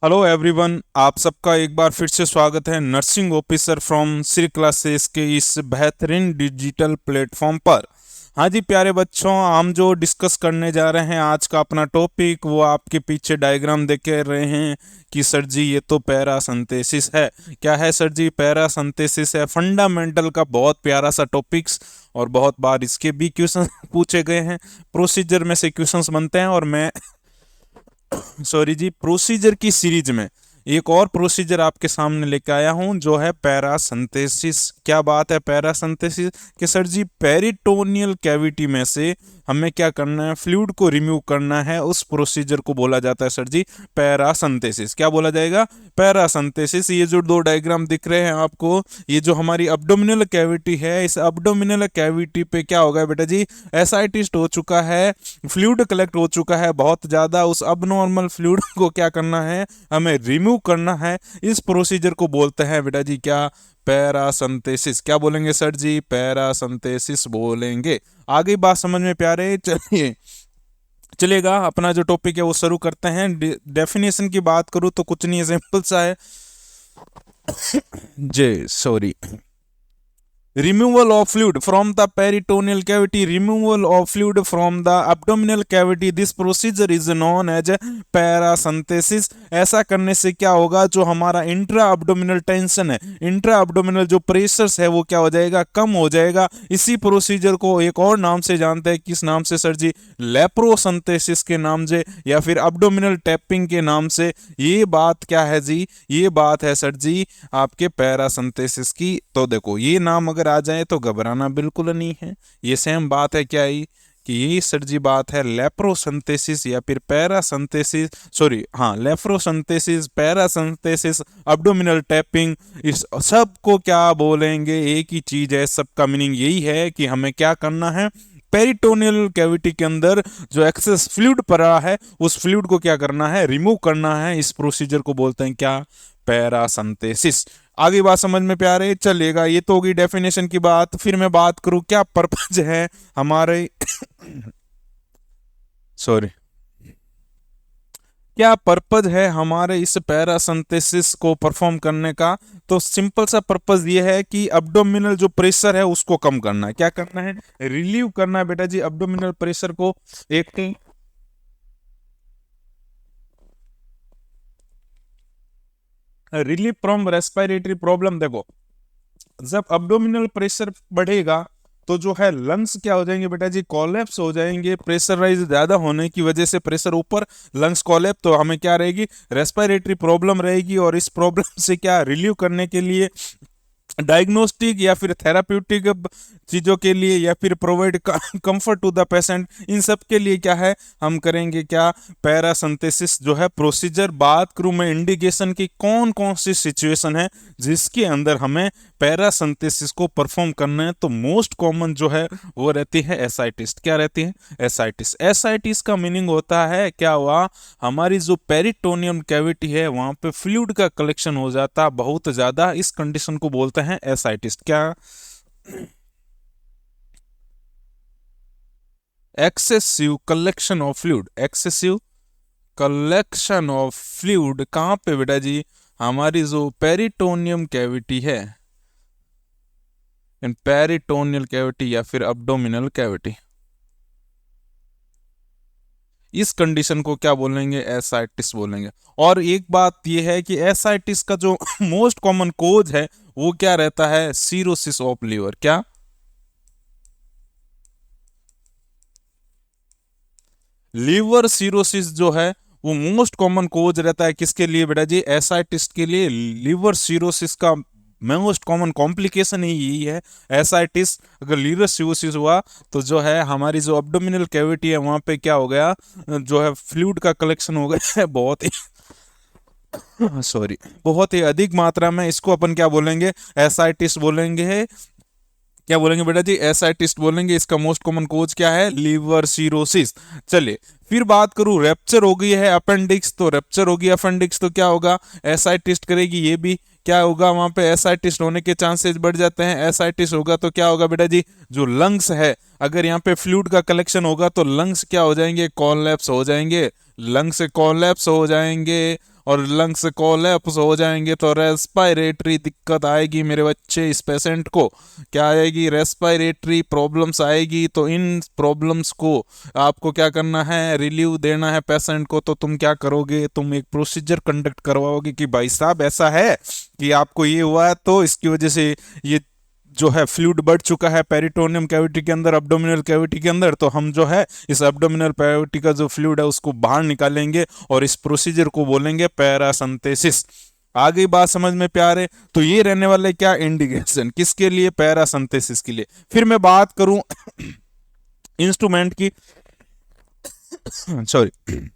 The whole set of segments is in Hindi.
हेलो एवरीवन, आप सबका एक बार फिर से स्वागत है nursing officer from Shri classes के इस बेहतरीन डिजिटल प्लेटफॉर्म पर। हाँ जी प्यारे बच्चों, हम जो डिस्कस करने जा रहे हैं आज का अपना टॉपिक, वो आपके पीछे डायग्राम देख रहे हैं कि सर जी ये तो पैरासिंथेसिस है। क्या है सर जी? पैरासिंथेसिस है, फंडामेंटल का बहुत प्यारा सा टॉपिक्स, और बहुत बार इसके भी क्वेश्चन पूछे गए हैं। प्रोसीजर में से क्वेश्चंस बनते हैं, और मैं सॉरी जी, प्रोसीजर की सीरीज में एक और प्रोसीजर आपके सामने लेके आया हूं जो है पैरासिंथेसिस। क्या बात है पैरासिंथेसिस कि सर जी पेरिटोनियल कैविटी में से हमें क्या करना है? फ्लूइड को रिमूव करना है। उस प्रोसीजर को बोला जाता है सर जी पैरासिंथेसिस। क्या बोला जाएगा? पैरासिंथेसिस। ये जो दो डायग्राम दिख रहे हैं आपको, ये जो हमारी अब्डोमिनल कैविटी है, इस अब्डोमिनल कैविटी पे क्या होगा बेटा जी? एसाइटिस हो चुका है, फ्लूइड कलेक्ट हो चुका है बहुत ज़्यादा। उस अबनॉर्मल फ्लूइड को क्या करना है? हमें रिमूव करना है। इस प्रोसीजर को बोलते हैं बेटा जी क्या? पैरासिंथेसिस। क्या बोलेंगे सर जी? पैरासिंथेसिस बोलेंगे। आगे बात समझ में प्यारे? चलिए चलेगा, अपना जो टॉपिक है वो शुरू करते हैं। डेफिनेशन की बात करूँ तो कुछ नहीं है, सिंपल सा है। जे sorry, removal of fluid from the peritoneal cavity, removal of fluid from the abdominal cavity, this procedure is known as paracentesis। ऐसा करने से क्या होगा? जो हमारा इंट्रा अब्डोमिनल टेंशन है, इंट्रा अब्डोमिनल जो प्रेशर्स है वो क्या हो जाएगा? कम हो जाएगा। इसी प्रोसीजर को एक और नाम से जानते हैं। किस नाम से सर जी? लेप्रोसेंटेसिस के नाम से, या फिर अब्डोमिनल टैपिंग के नाम से। ये बात क्या है जी? ये बात है सर जी आपके पैरासिंथेसिस की। तो देखो, ये नाम अगर आ जाए तो घबराना बिल्कुल नहीं है। ये सेम बात है क्या ही कि ये सर जी बात है लेप्रोसिंथेसिस या फिर पैरासिंथेसिस, सॉरी हाँ, लेप्रोसिंथेसिस, पैरासिंथेसिस, अब्डोमिनल टैपिंग, इस सब को क्या बोलेंगे? एक ही चीज है, सबका मीनिंग यही है कि हमें क्या करना है? पेरिटोनियल कैविटी के अंदर जो एक्सेस फ्लूइड पड़ा है, उस फ्लूइड को क्या करना है? रिमूव करना है। इस प्रोसीजर को बोलते हैं क्या? पैरासिंथेसिस। आगे बात समझ में प्यारे चलेगा। ये तो होगी डेफिनेशन की बात। फिर मैं बात करूं क्या पर्पज है हमारे सॉरी, क्या पर्पज है हमारे इस पैरासिंथेसिस को परफॉर्म करने का? तो सिंपल सा पर्पज ये है कि अब्डोमिनल जो प्रेशर है उसको कम करना है। क्या करना है? रिलीव करना है बेटा जी अब्डोमिनल प्रेशर को। एक रिलीफ फ्रॉम रेस्पिरेटरी प्रॉब्लम। देखो, जब अब्डोमिनल प्रेशर बढ़ेगा तो जो है लंग्स क्या हो जाएंगे बेटा जी? कोलैप्स हो जाएंगे। प्रेशराइज ज्यादा होने की वजह से प्रेशर ऊपर, लंग्स कोलैप्स, तो हमें क्या रहेगी? रेस्पिरेटरी प्रॉब्लम रहेगी। और इस प्रॉब्लम से क्या रिलीव करने के लिए डायग्नोस्टिक या फिर थेराप्यूटिक चीज़ों के लिए, या फिर provide comfort to the patient, इन सब के लिए क्या है? हम करेंगे क्या? पैरासिंथेसिस जो है प्रोसीजर। बात करूं मैं इंडिकेशन की, कौन कौन सी सिचुएशन है जिसके अंदर हमें पैरासिंथेसिस को परफॉर्म करना है, तो मोस्ट कॉमन जो है वो रहती है एसाइटिस। क्या रहती है? एसाइटिस। एसाइटिस का मीनिंग होता है क्या हुआ? हमारी जो पेरिटोनियम कैविटी है वहां पे फ्लूइड का कलेक्शन हो जाता बहुत ज्यादा। इस कंडीशन को बोलते हैं एसाइटिस। क्या? Excessive collection of fluid. Excessive collection of fluid कहाँ पे बेटा जी? हमारी जो पेरिटोनियम कैविटी है, इन पेरिटोनियल कैविटी या फिर अब्डोमिनल कैविटी, इस कंडीशन को क्या बोलेंगे? एसाइटिस बोलेंगे। और एक बात यह है कि एसाइटिस का जो मोस्ट कॉमन कोज है वो क्या रहता है? Cirrhosis of liver. क्या? लीवर सीरोसिस जो है वो मोस्ट कॉमन कोज रहता है। किसके लिए बेटा जी? एसाइटिस के लिए। लीवर सीरोसिस का मोस्ट कॉमन कॉम्प्लिकेशन ही यही है, एसाइटिस। अगर लीवर सीरोसिस हुआ तो जो है हमारी जो अब्डोमिनल कैविटी है वहां पे क्या हो गया? जो है फ्लूइड का कलेक्शन हो गया है बहुत ही सॉरी, बहुत ही अधिक मात्रा में। इसको अपन क्या बोलेंगे? एसाइटिस बोलेंगे। क्या बोलेंगे बेटा जी? एसाइटिस बोलेंगे। इसका मोस्ट कॉमन कोज क्या है? Liver cirrhosis. चलिए फिर बात करूं, रैप्चर हो गई है अपेंडिक्स, तो रैप्चर होगी अपेंडिक्स तो क्या होगा? एसाइटिस करेगी। ये भी क्या होगा? वहां पे एसाइटिस होने के चांसेस बढ़ जाते हैं। एसाइटिस होगा तो क्या होगा बेटा जी? जो लंग्स है, अगर यहाँ पे फ्लूइड का कलेक्शन होगा तो लंग्स क्या हो जाएंगे? कोलैप्स हो जाएंगे। लंग्स कोलैप्स हो जाएंगे। और लंग्स कोलैप्स हो जाएंगे तो रेस्पिरेटरी दिक्कत आएगी मेरे बच्चे। इस पेशेंट को क्या आएगी? रेस्पिरेटरी प्रॉब्लम्स आएगी। तो इन प्रॉब्लम्स को आपको क्या करना है? रिलीव देना है पेशेंट को। तो तुम क्या करोगे? तुम एक प्रोसीजर कंडक्ट करवाओगे कि भाई साहब ऐसा है कि आपको ये हुआ है, तो इसकी वजह से ये जो है फ्लूइड बढ़ चुका है पेरिटोनियम कैविटी के अंदर, अब्डोमिनल कैविटी के अंदर। तो हम जो है इस अब्डोमिनल कैविटी का जो फ्लूइड है उसको बाहर निकालेंगे और इस प्रोसीजर को बोलेंगे पैरासिंथेसिस। आ गई बात समझ में प्यारे? तो ये रहने वाले क्या इंडिकेशन किसके लिए? पैरासिंथेसिस के लिए। फिर मैं बात करूं इंस्ट्रूमेंट की, सॉरी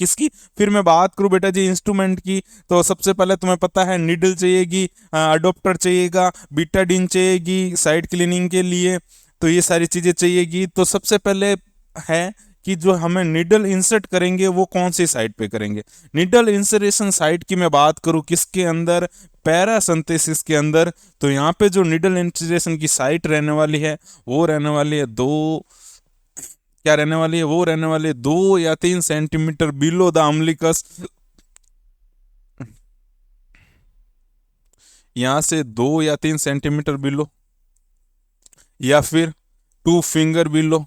किसकी? फिर मैं बात करूं बेटा जी इंस्ट्रूमेंट की, तो सबसे पहले तुम्हें पता है नीडल चाहिएगी, अडोप्टर चाहिएगा, बीटाडीन चाहिएगी साइड क्लीनिंग के लिए। तो ये सारी चीजें चाहिएगी। तो सबसे पहले है कि जो हमें नीडल इंसर्ट करेंगे वो कौन सी साइड पे करेंगे? नीडल इंसरेशन साइड की मैं बात करूं किसके अंदर? पैरासिंथेसिस के अंदर। तो यहाँ पे जो नीडल इंसरेशन की साइट रहने वाली है वो रहने वाली है क्या रहने वाली है? वो रहने वाली है 2 या 3 सेंटीमीटर बिलो द अम्बिलिकस। यहां से 2 या 3 सेंटीमीटर बिलो, या फिर 2 फिंगर बिलो,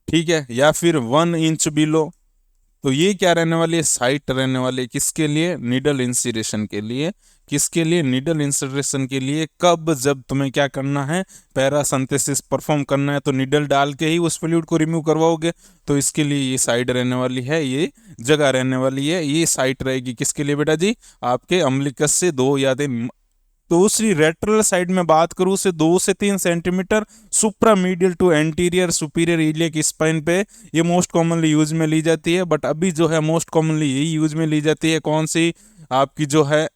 ठीक है, या फिर 1 इंच बिलो। तो ये क्या रहने वाली है? साइट रहने वाली है किसके लिए? नीडल इंसिरेशन के लिए। किसके लिए? नीडल इंसरेशन के लिए। कब? जब तुम्हें क्या करना है? पैरासिंथेसिस परफॉर्म करना है। तो नीडल डाल के ही उस फ्लूइड को रिमूव करवाओगे। तो इसके लिए ये साइड रहने वाली है, ये जगह रहने वाली है, ये साइट रहेगी किसके लिए बेटा जी? आपके अम्बिलिकस से 2 या 3। दूसरी रेट्रल साइड में बात करूं से 2 से 3 centimetre supra medial to anterior superior iliac spine पे। ये मोस्ट कॉमनली यूज में ली जाती है। बट अभी जो है मोस्ट कॉमनली यही यूज में ली जाती है, कौन सी? आपकी जो है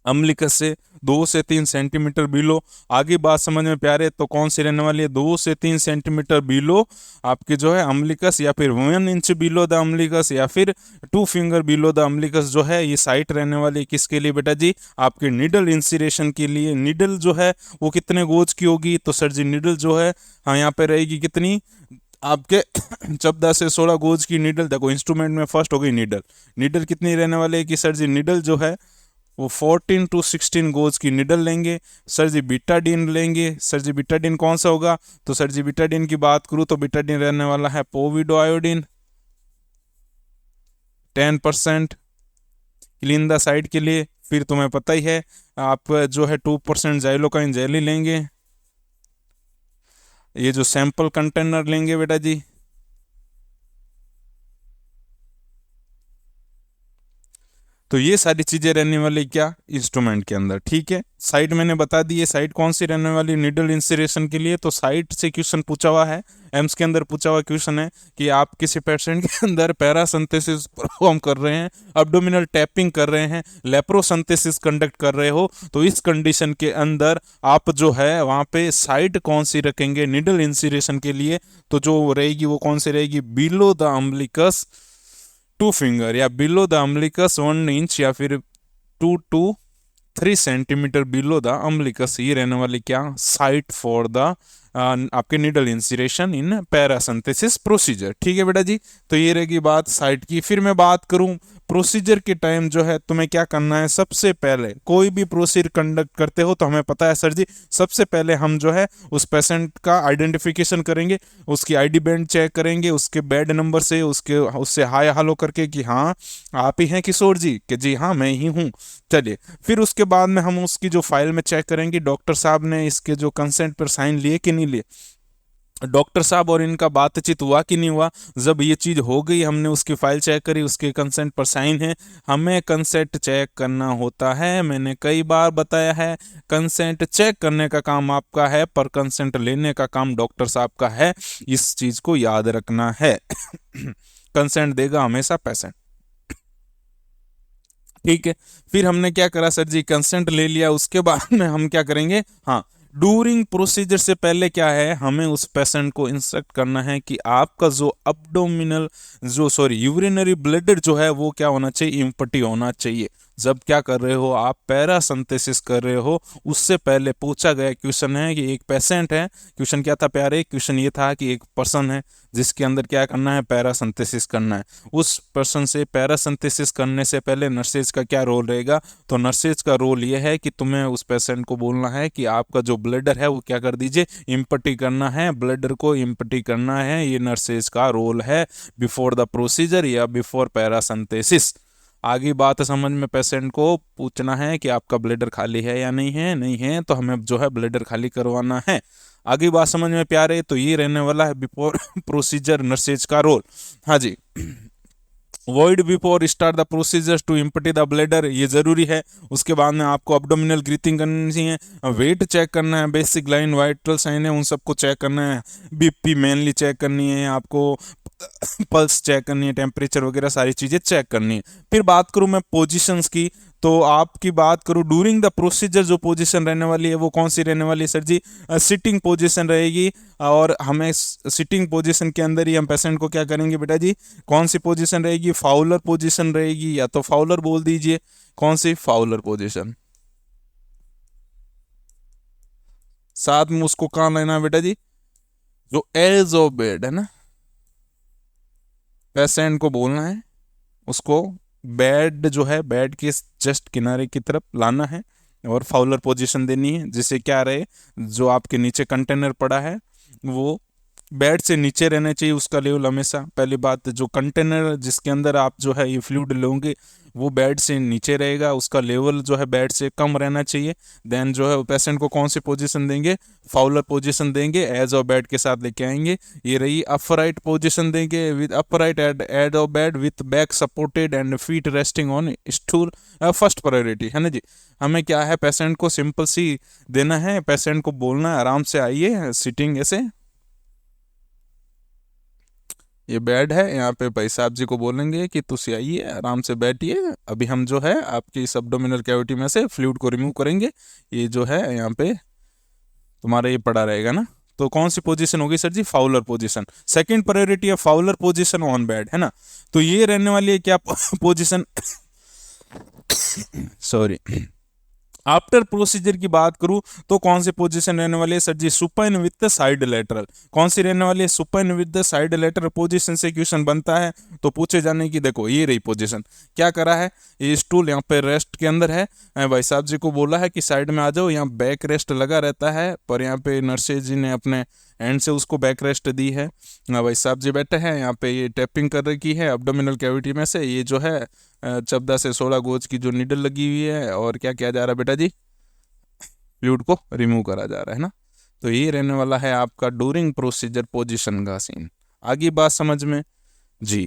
अम्लिकस से 2 से 3 सेंटीमीटर बिलो। आगे बात समझ में प्यारे? तो कौन सी रहने वाली है? 2 से 3 सेंटीमीटर बिलो आपके जो है अम्लिकस, या फिर 1 इंच बिलो द अम्लिकस, या फिर 2 फिंगर बिलो द अम्लिकस जो है ये साइट रहने वाली है किसके लिए बेटा जी? आपके नीडल इंसिरेशन के लिए। नीडल जो है वो कितने गोज की होगी? तो सर जी नीडल जो है हाँ यहाँ पे रहेगी कितनी? आपके 14 से 16 गोज की नीडल। देखो इंस्ट्रूमेंट में फर्स्ट हो गई नीडल। नीडल कितनी रहने वाली है कि सर जी नीडल जो है वो 14 to 16 गोज की निडल लेंगे। सर जी बीटाडीन लेंगे। सर जी बीटाडीन कौन सा होगा? तो सर जी बीटाडीन की बात करूं तो बीटाडीन रहने वाला है पोविडोआयोडीन 10% क्लीन द साइड के लिए। फिर तुम्हें पता ही है आप जो है 2% जाइलोकाइन जेली लेंगे। ये जो सैंपल कंटेनर लेंगे बेटा जी, तो ये सारी चीजें रहने वाली क्या? इंस्ट्रूमेंट के अंदर। ठीक है, साइट मैंने बता दी है। साइट कौन सी रहने वाली? नीडल इंसिरेशन के लिए। तो साइट से क्वेश्चन पूछा हुआ है, एम्स के अंदर पूछा हुआ क्वेश्चन है कि आप किसी पेशेंट के अंदर पैरासिंथेसिस परफॉर्म कर रहे हैं, अब्डोमिनल टैपिंग कर रहे हैं, लेप्रोसिंथेसिस कंडक्ट कर रहे हो, तो इस कंडीशन के अंदर आप जो है वहां पे साइट कौन सी रखेंगे नीडल इंसिरेशन के लिए? तो जो रहेगी वो कौन सी रहेगी? बिलो द अम्बिलिकस 2 फिंगर, या बिलो द अम्बिलिकस 1 इंच, या फिर 2 to 3 centimetre below the umbilicus. ये रहने वाली क्या? साइट फॉर द आपके नीडल इंसिरेशन इन पैरासिंथेसिस प्रोसीजर। ठीक है बेटा जी, तो ये रहेगी बात साइट की। फिर मैं बात करूं प्रोसीजर के टाइम जो है तुम्हें क्या करना है? सबसे पहले कोई भी प्रोसीजर कंडक्ट करते हो तो हमें पता है सर जी, सबसे पहले हम जो है उस पेशेंट का आइडेंटिफिकेशन करेंगे, उसकी आईडी बैंड चेक करेंगे, उसके बेड नंबर से उससे हाय हेलो करके कि हाँ आप ही हैं किशोर जी, कि जी हाँ मैं ही हूँ। चलिए, फिर उसके बाद में हम उसकी जो फाइल में चेक करेंगे डॉक्टर साहब ने इसके जो कंसेंट पर साइन लिए कि नहीं लिए, डॉक्टर साहब और इनका बातचीत हुआ कि नहीं हुआ। जब ये चीज़ हो गई, हमने उसकी फाइल चेक करी, उसके कंसेंट पर साइन है। हमें कंसेंट चेक करना होता है, मैंने कई बार बताया है, कंसेंट चेक करने का काम आपका है पर कंसेंट लेने का काम डॉक्टर साहब का है। इस चीज़ को याद रखना है। कंसेंट देगा हमेशा पेशेंट। ठीक है, फिर हमने क्या करा सर जी? कंसेंट ले लिया। उसके बाद में हम क्या करेंगे? हाँ, डूरिंग प्रोसीजर से पहले क्या है, हमें उस पेशेंट को इंस्ट्रक्ट करना है कि आपका जो अब्डोमिनल यूरिनरी ब्लडर जो है वो क्या होना चाहिए? इम्पटी होना चाहिए। जब क्या कर रहे हो, आप पैरासिंथेसिस कर रहे हो, उससे पहले पूछा गया क्वेश्चन है कि एक पेशेंट है, क्वेश्चन क्या था प्यारे, क्वेश्चन ये था कि एक पर्सन है जिसके अंदर क्या करना है, पैरासिंथेसिस करना है। उस पर्सन से पैरासिंथेसिस करने से पहले नर्सेज का क्या रोल रहेगा, तो नर्सेज का रोल ये है कि तुम्हें उस पेशेंट को बोलना है कि आपका जो ब्लडर है वो क्या कर दीजिए, इम्पटी करना है, ब्लडर को इम्पटी करना है। ये नर्सेज का रोल है बिफोर द प्रोसीजर या बिफोर पैरासिंथेसिस। आगे बात समझ में, पेशेंट को पूछना है कि आपका ब्लडर खाली है या नहीं है, नहीं है तो हमें जो है ब्लडर खाली करवाना है। आगे बात समझ में प्यारे, तो ये रहने वाला है बिफोर प्रोसीजर नर्सेज का रोल। हाँ जी, void before start the procedure to empty the bladder, ये जरूरी है। उसके बाद में आपको अब्डोमिनल ग्रीथिंग करनी है, वेट चेक करना है, बेसिक लाइन वाइटल साइन है उन सबको चेक करना है, बीपी मेनली चेक करनी है आपको, पल्स चेक करनी है, टेम्परेचर वगैरह सारी चीज़ें चेक करनी है। फिर बात करूँ मैं पोजीशंस की, तो आपकी बात करूँ ड्यूरिंग द प्रोसीजर जो पोजीशन रहने वाली है वो कौन सी रहने वाली है सर जी, सिटिंग पोजीशन रहेगी। और हमें सिटिंग पोजीशन के अंदर ही हम पेशेंट को क्या करेंगे बेटा जी, कौन सी पोजीशन रहेगी, फाउलर पोजीशन रहेगी, या तो फाउलर बोल दीजिए, कौन सी फाउलर पोजीशन। साथ में उसको कहाँ लेना है बेटा जी, जो एज ऑफ बेड है ना, पेशेंट को बोलना है उसको बेड जो है बेड के जस्ट किनारे की तरफ लाना है और फाउलर पोजीशन देनी है, जिससे क्या रहे, जो आपके नीचे कंटेनर पड़ा है वो बेड से नीचे रहना चाहिए उसका लेवल हमेशा। पहली बात, जो कंटेनर जिसके अंदर आप जो है ये फ्लूइड लोगे वो बेड से नीचे रहेगा, उसका लेवल जो है बेड से कम रहना चाहिए। देन जो है पेशेंट को कौन सी पोजीशन देंगे, फाउलर पोजीशन देंगे, एज ऑफ बेड के साथ लेके आएंगे। ये रही अपराइट पोजीशन देंगे with upright edge of bed with back supported and feet resting on stool, first priority है ना जी। हमें क्या है, पेशेंट को सिंपल सी देना है, पेशेंट को बोलना है आराम से आइए, सिटिंग ऐसे, ये बेड है, यहाँ पे भाई साहब जी को बोलेंगे कि तुसी आइए आराम से बैठिए, अभी हम जो है आपकी इस एब्डोमिनल कैविटी में से फ्लूइड को रिमूव करेंगे। ये जो है यहाँ पे तुम्हारा ये पड़ा रहेगा ना, तो कौन सी पोजीशन होगी सर जी, फाउलर पोजीशन। सेकंड प्रायोरिटी है फाउलर पोजीशन ऑन बेड है ना, तो ये रहने वाली है क्या पोजीशन सॉरी। आफ्टर प्रोसीजर की बात करूं तो कौन सी पोजीशन रहने वाली है sir ji, supine with the side lateral. कौन सी रहने वाली है, supine with the side lateral position से क्वेश्चन बनता है तो पूछे जाने की, देखो ये रही पोजीशन, क्या करा है, ये स्टूल यहाँ पे रेस्ट के अंदर है, भाई साहब जी को बोला है कि साइड में आ जाओ, यहाँ बैक रेस्ट लगा रहता है, पर यहाँ पे नर्सेज जी ने अपने एंड से उसको बैक रेस्ट दी है। भाई साहब जी बैठे हैं यहाँ पे, ये टैपिंग कर रखी है एब्डोमिनल कैविटी में से, ये जो है 14 से 16 गोज की जो नीडल लगी हुई है, और क्या किया जा रहा है बेटा जी, फ्लूइड को रिमूव करा जा रहा है ना। तो ये रहने वाला है आपका ड्यूरिंग प्रोसीजर पोजीशन का सीन। आगे बात समझ में जी।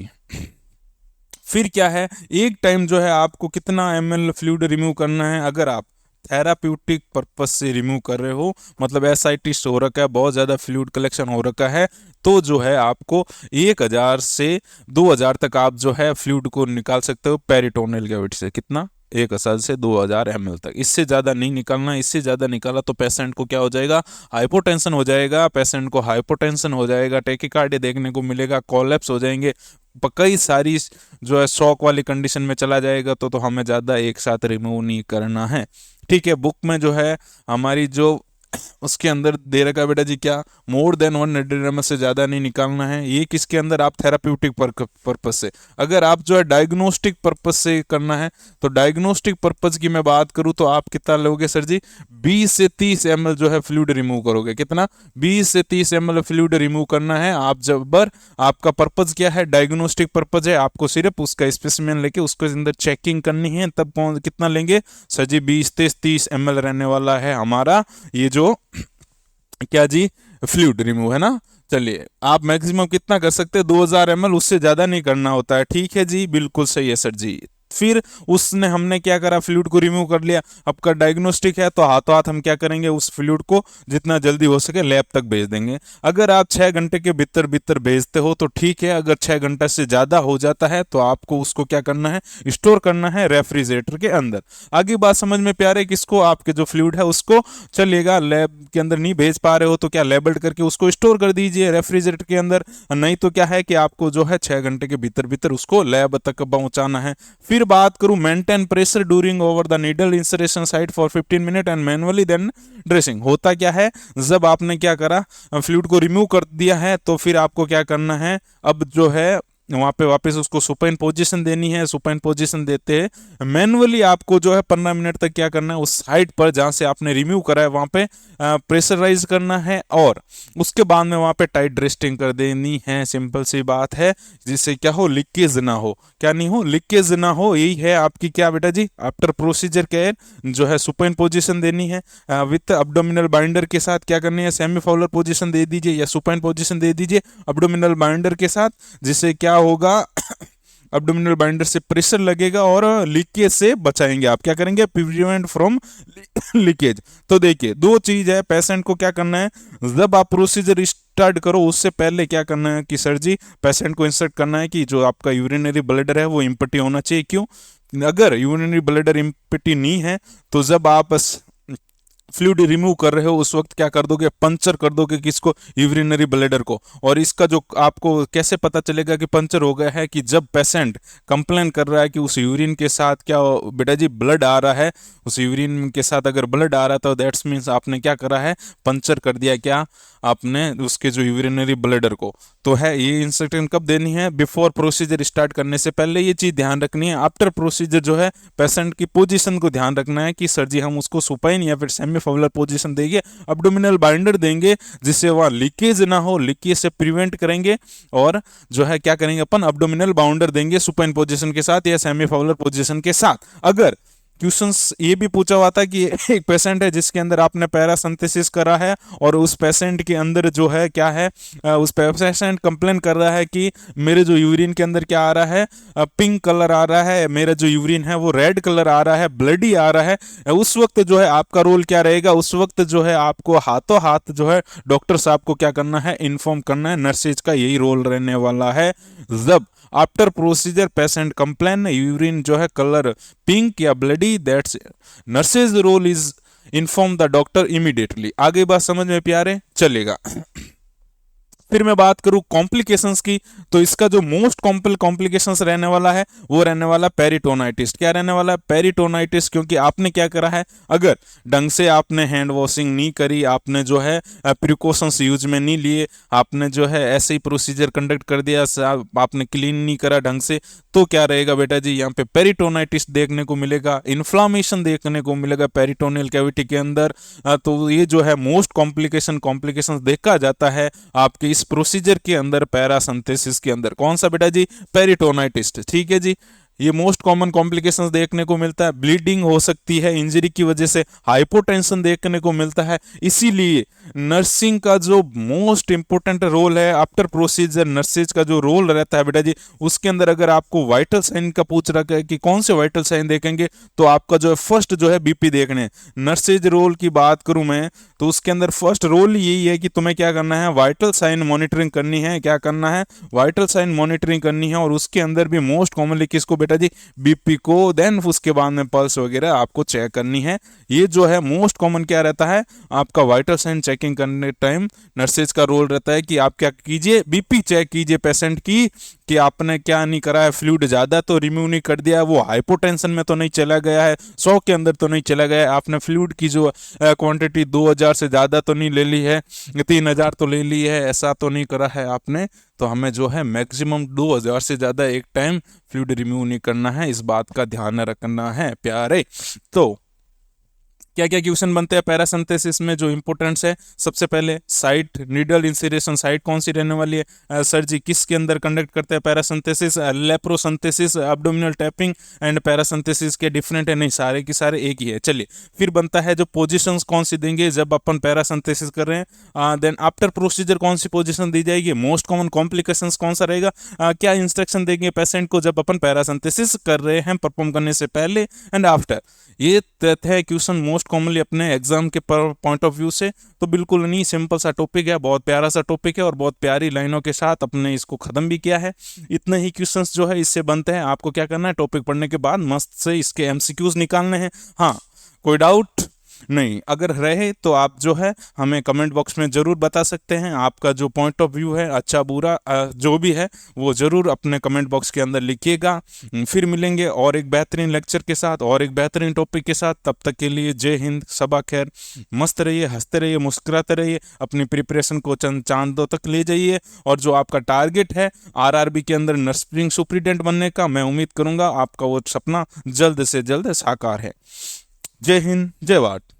फिर क्या है, एक टाइम जो है आपको कितना ml फ्लूइड रिमूव करना है, अगर आप थेराप्यूटिक पर्पस से रिमूव कर रहे हो, मतलब एसाइटिस हो रखा है, बहुत ज़्यादा फ्लूइड कलेक्शन हो रखा है, तो जो है आपको 1000 से 2000 तक आप जो है फ्लूइड को निकाल सकते हो पेरिटोनियल कैविटी से। कितना, 1000 से 2000 ml तक, इससे ज़्यादा नहीं निकालना। इससे ज़्यादा निकाला तो पेशेंट को क्या हो जाएगा, हाइपोटेंशन हो जाएगा, पेशेंट को हाइपोटेंशन हो जाएगा, टेकिकार्डिया देखने को मिलेगा, कोलैप्स हो जाएंगे, कई सारी जो है शॉक वाली कंडीशन में चला जाएगा। तो हमें ज़्यादा एक साथ रिमूव नहीं करना है। ठीक है, बुक में जो है हमारी जो उसके अंदर दे रखा है बेटा जी, क्या, मोर देन 100 ml से ज़्यादा नहीं निकालना है। ये किसके अंदर, आप थेराप्यूटिक पर्पस से। अगर आप जो है डायग्नोस्टिक पर्पस से करना है, तो डायग्नोस्टिक पर्पस की मैं बात करूँ तो आप कितना लोगे सर जी, 20 से 30 ml जो है फ्लूइड रिमूव करोगे। कितना, 20 से 30 ml फ्लूइड रिमूव करना है आप। जब आपका पर्पज क्या है, डायग्नोस्टिक पर्पज है, आपको सिर्फ उसका स्पेसिमेन लेके उसके अंदर चेकिंग करनी है, तब कितना लेंगे सर जी, 20 से 30 ml रहने वाला है हमारा ये जो क्या जी, फ्लूइड रिमूव है ना। चलिए, आप मैक्सिमम कितना कर सकते हैं, 2000 ml, उससे ज़्यादा नहीं करना होता है। ठीक है जी, बिल्कुल सही है सर जी। फिर उसने हमने क्या करा, फ्लूइड को रिमूव कर लिया। आपका डायग्नोस्टिक है तो हाथों हाथ हम क्या करेंगे, उस फ्लूइड को जितना जल्दी हो सके लैब तक भेज देंगे। अगर आप 6 घंटे के भीतर भीतर भेजते हो तो ठीक है, अगर 6 घंटा से ज़्यादा हो जाता है तो आपको उसको क्या करना है, स्टोर करना है रेफ्रिजरेटर के अंदर। आगे बात समझ में प्यारे, किसको, आपके जो फ्लूइड है उसको चलिएगा लैब के अंदर नहीं भेज पा रहे हो तो क्या, लेबल्ड करके उसको स्टोर कर दीजिए रेफ्रिजरेटर के अंदर। नहीं तो क्या है कि आपको जो है 6 घंटे के भीतर भीतर उसको लैब तक पहुंचाना है। फिर फिर बात करूं maintain pressure during over the needle insertion site for 15 minute and manually then dressing. होता क्या है, जब आपने क्या करा, फ्लूइड को रिमूव कर दिया है, तो फिर आपको क्या करना है, अब जो है वहां पे वापस उसको सुपाइन पोजीशन देनी है। सुपाइन पोजीशन देते हैं मैनुअली आपको जो है 15 मिनट तक क्या करना है, उस साइड पर जहां से आपने रिमूव करा है वहां पे प्रेशराइज करना है, और उसके बाद में वहां पे टाइट ड्रेस्टिंग कर देनी है। सिंपल सी बात है, जिससे क्या हो, लीकेज ना हो। क्या नहीं हो, लीकेज ना हो। यही है आपकी क्या बेटा जी, आफ्टर प्रोसीजर केयर जो है सुपाइन पोजीशन देनी है विथ अब्डोमिनल बाइंडर के साथ। क्या करनी है, सेमी फाउलर पोजीशन दे दीजिए या सुपाइन पोजीशन दे दीजिए अब्डोमिनल बाइंडर के साथ, जिससे क्या होगा अब्डोमिनल बाइंडर से प्रेशर लगेगा और लीकेज से बचाएंगे। आप क्या करेंगे, प्रिवेंट फ्रॉम लीकेज। तो देखिए दो चीज है, पेशेंट को क्या करना है, जब आप प्रोसीजर स्टार्ट करो उससे पहले क्या करना है कि सर जी पेशेंट को इंस्ट्रक्ट करना है कि जो आपका यूरिनरी ब्लैडर है वो इम्पटी होना चाहिए। क्यों, अगर यूरिनरी ब्लैडर इम्पटी नहीं है तो जब आप फ्लूइड रिमूव कर रहे हो उस वक्त क्या कर दोगे, पंचर कर दोगे किसको, यूरिनरी ब्लैडर को। और इसका जो आपको कैसे पता चलेगा कि पंचर हो गया है, कि जब पेशेंट कंप्लेन कर रहा है कि उस यूरिन के साथ क्या बेटा जी ब्लड आ रहा है, उस यूरिन के साथ अगर ब्लड आ रहा था तो दैट्स मीन्स आपने क्या करा है, पंचर कर दिया क्या आपने उसके जो यूरिनरी ब्लैडर को। तो है ये इंस्ट्रक्शन कब देनी है, बिफोर प्रोसीजर स्टार्ट करने से पहले ये चीज ध्यान रखनी है। आफ्टर प्रोसीजर जो है पेशेंट की पोजीशन को ध्यान रखना है कि सर जी हम उसको सुपाइन या फिर सेमी फाउलर पोजीशन देंगे, अब्डोमिनल बाइंडर देंगे, जिससे वह लीकेज ना हो, लीकेज से प्रिवेंट करेंगे। और जो है क्या करेंगे अपन, अब्डोमिनल बाउंडर देंगे सुपाइन पोजीशन के साथ या सेमी फाउलर पोजीशन के साथ। अगर क्वेश्चंस ये भी पूछा हुआ था कि एक पेशेंट है जिसके अंदर आपने पैरासिंथेसिस करा है और उस पेशेंट के अंदर जो है क्या है, उस पेशेंट कंप्लेन कर रहा है कि मेरे जो यूरिन के अंदर क्या आ रहा है, पिंक कलर आ रहा है, मेरा जो यूरिन है वो रेड कलर आ रहा है, ब्लडी आ रहा है। उस वक्त जो है आपका रोल क्या रहेगा, उस वक्त जो है आपको हाथों हाथ जो है डॉक्टर साहब को क्या करना है, इन्फॉर्म करना है। नर्सेज का यही रोल रहने वाला है। जब after procedure patient complain urine जो है कलर पिंक या bloody, that's nurses role is inform the doctor immediately. आगे बात समझ में प्यारे चलेगा। फिर मैं बात करूं कॉम्प्लिकेशंस की, तो इसका जो मोस्ट कॉम्प्लिकेशंस रहने वाला है वो रहने वाला पेरिटोनाइटिस। क्या रहने वाला है, पेरिटोनाइटिस। क्योंकि आपने क्या करा है, अगर ढंग से आपने हैंड वॉशिंग नहीं करी, आपने जो है प्रिकॉशंस यूज में नहीं लिए, आपने जो है ऐसे ही प्रोसीजर कंडक्ट कर दिया, आपने क्लीन नहीं करा ढंग से, तो क्या रहेगा बेटा जी, यहाँ पे पेरिटोनाइटिस देखने को मिलेगा, इन्फ्लामेशन देखने को मिलेगा पेरिटोनियल कैविटी के अंदर। तो ये जो है मोस्ट कॉम्प्लिकेशन देखा जाता है आपके इस प्रोसीजर के अंदर, पैरासिंथेसिस के अंदर। कौन सा बेटा जी, पेरिटोनाइटिस। ठीक है जी, ये मोस्ट कॉमन कॉम्प्लिकेशंस देखने को मिलता है। ब्लीडिंग हो सकती है इंजरी की वजह से, हाइपोटेंशन देखने को मिलता है। इसीलिए नर्सिंग का जो मोस्ट इंपोर्टेंट रोल है आफ्टर प्रोसीजर, नर्सेज का जो रोल रहता है बेटा जी, उसके अंदर अगर आपको वाइटल साइन का पूछ रखा है कि कौन से वाइटल साइन देखेंगे, तो आपका जो है फर्स्ट जो है बीपी देखने। नर्सेज रोल की बात करूं मैं तो उसके अंदर फर्स्ट रोल यही है कि तुम्हें क्या करना है, वाइटल साइन मॉनिटरिंग करनी है। क्या करना है, वाइटल साइन मॉनिटरिंग करनी है। और उसके अंदर भी मोस्ट कॉमनली किसको बेटा जी, बीपी को, देन उसके बाद में पल्स वगैरह आपको चेक करनी है। ये जो है मोस्ट कॉमन क्या रहता है आपका वाइटल साइन चेकिंग करने टाइम नर्सेज का रोल रहता है कि आप क्या कीजिए, बीपी चेक कीजिए पेशेंट की, कि आपने क्या नहीं करा है, फ्लूइड ज्यादा तो रिमूव नहीं कर दिया, वो हाइपोटेंशन में तो नहीं चला गया है, 100 के अंदर तो नहीं चला गया है, आपने फ्लूइड की जो क्वांटिटी 2000 से ज्यादा तो नहीं ले ली है, 3000 तो ले ली है, ऐसा तो नहीं करा है आपने। तो हमें जो है मैक्सिमम 2000 से ज़्यादा एक टाइम फ्लूइड रिमूव नहीं करना है, इस बात का ध्यान रखना है प्यारे। तो क्या क्या क्वेश्चन बनते हैं पैरासिंथेसिस में जो इंपॉर्टेंट्स है, सबसे पहले साइट, नीडल इंसिरेशन साइट कौन सी रहने वाली है, सर जी किसके अंदर कंडक्ट करते हैं पैरासिंथेसिस, लेप्रोसिंथेसिस, एब्डोमिनल टैपिंग एंड पैरासिंथेसिस के डिफरेंट है, नहीं सारे की सारे एक ही है। चलिए फिर बनता है जो पोजिशंस कौन सी देंगे जब अपन पैरासिंथेसिस कर रहे हैं, देन आफ्टर प्रोसीजर कौन सी पोजिशन दी जाएगी, मोस्ट कॉमन कॉम्प्लिकेशंस कौन सा रहेगा, क्या इंस्ट्रक्शन देंगे पेशेंट को जब अपन पैरासिंथेसिस कर रहे हैं परफॉर्म करने से पहले एंड आफ्टर। ये तथ्य है क्वेश्चन मोस्ट कॉमनली अपने एग्जाम के पॉइंट ऑफ व्यू से तो बिल्कुल नहीं, सिंपल सा टॉपिक है, बहुत प्यारा सा टॉपिक है और बहुत प्यारी लाइनों के साथ अपने इसको खत्म भी किया है। इतने ही क्वेश्चंस जो है इससे बनते हैं। आपको क्या करना है, टॉपिक पढ़ने के बाद मस्त से इसके एमसीक्यूज निकालने हैं। हाँ कोई डाउट नहीं, अगर रहे तो आप जो है हमें कमेंट बॉक्स में ज़रूर बता सकते हैं। आपका जो पॉइंट ऑफ व्यू है, अच्छा बुरा जो भी है, वो ज़रूर अपने कमेंट बॉक्स के अंदर लिखिएगा। फिर मिलेंगे और एक बेहतरीन लेक्चर के साथ और एक बेहतरीन टॉपिक के साथ। तब तक के लिए जय हिंद, सबा खैर। मस्त रहिए, हंसते रहिए, मुस्कुराते रहिए, अपनी प्रिपरेशन को चंद चांदों तक ले जाइए। और जो आपका टारगेट है आरआरबी के अंदर नर्सिंग सुपरिटेंडेंट बनने का, मैं उम्मीद करूंगा आपका वो सपना जल्द से जल्द साकार है। जय हिंद, जय भारत।